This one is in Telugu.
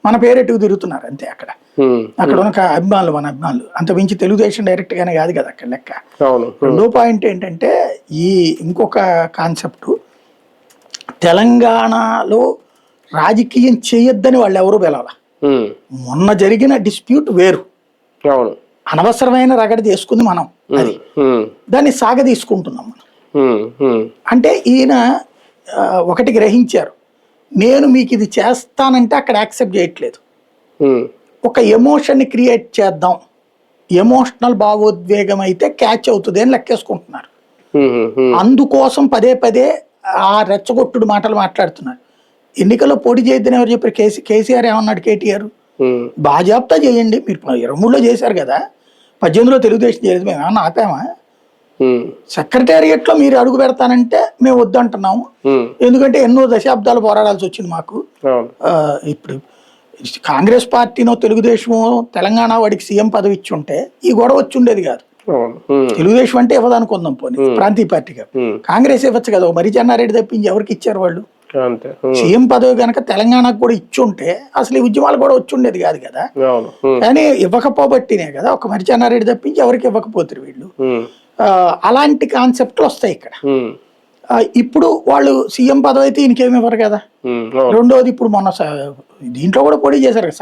మన పేరెట్టుకు తిరుగుతున్నారు అంతే. అక్కడ ఉన్న అభిమానులు మన అభిమానులు అంత మించి తెలుగుదేశం డైరెక్ట్ గానే కాదు కదా అక్కడ లెక్క. రెండో పాయింట్ ఏంటంటే ఈ ఇంకొక కాన్సెప్ట్, తెలంగాణలో రాజకీయం చేయొద్దని వాళ్ళు ఎవరు పిలవాల. మొన్న జరిగిన డిస్ప్యూట్ వేరు, అనవసరమైన రగడ చేసుకుంది మనం, అది దాన్ని సాగ తీసుకుంటున్నాం మనం. అంటే ఈయన ఒకటి గ్రహించారు, నేను మీకు ఇది చేస్తానంటే అక్కడ యాక్సెప్ట్ చేయట్లేదు, ఒక ఎమోషన్ని క్రియేట్ చేద్దాం, ఎమోషనల్ భావోద్వేగం అయితే క్యాచ్ అవుతుంది అని లెక్కేసుకుంటున్నారు. అందుకోసం పదే పదే ఆ రెచ్చగొట్టుడు మాటలు మాట్లాడుతున్నారు. ఎన్నికల్లో పోటీ చేయొద్దని ఎవరు చెప్పారు? కేసీఆర్ ఏమన్నాడు? కేటీఆర్ బాజాబ్తా చేయండి, మీరు 23లో చేశారు కదా, 18లో తెలుగుదేశం చేయలేదు, మేము ఏమన్నా ఆపామా? సెక్రటేరియట్ లో మీరు అడుగు పెడతానంటే మేము వద్దంటున్నాము, ఎందుకంటే ఎన్నో దశాబ్దాలు పోరాడాల్సి వచ్చింది మాకు. ఇప్పుడు కాంగ్రెస్ పార్టీనో తెలుగుదేశమో తెలంగాణ వాడికి సీఎం పదవి ఇచ్చి ఉంటే ఈ గొడవ వచ్చి ఉండేది కాదు. తెలుగుదేశం అంటే ఇవ్వదనుకుందాం పోనీ, ప్రాంతీయ పార్టీగా. కాంగ్రెస్ ఇవ్వచ్చు కదా, మరి చెన్నారెడ్డి తప్పించి ఎవరికి ఇచ్చారు వాళ్ళు? సీఎం పదవి కనుక తెలంగాణకు కూడా ఇచ్చి ఉంటే అసలు ఈ ఉద్యమాలు కూడా వచ్చి ఉండేది కాదు కదా. కానీ ఇవ్వకపోబట్టినే కదా, ఒక మరి చెన్నారెడ్డి తప్పించి ఎవరికి ఇవ్వకపోతారు వీళ్ళు. అలాంటి కాన్సెప్ట్లు వస్తాయి ఇక్కడ. ఇప్పుడు వాళ్ళు సీఎం పదవి అయితే ఈయనకేమి ఇవ్వరు కదా. రెండోది ఇప్పుడు మొన్న దీంట్లో కూడా పోటీ చేశారు కదా.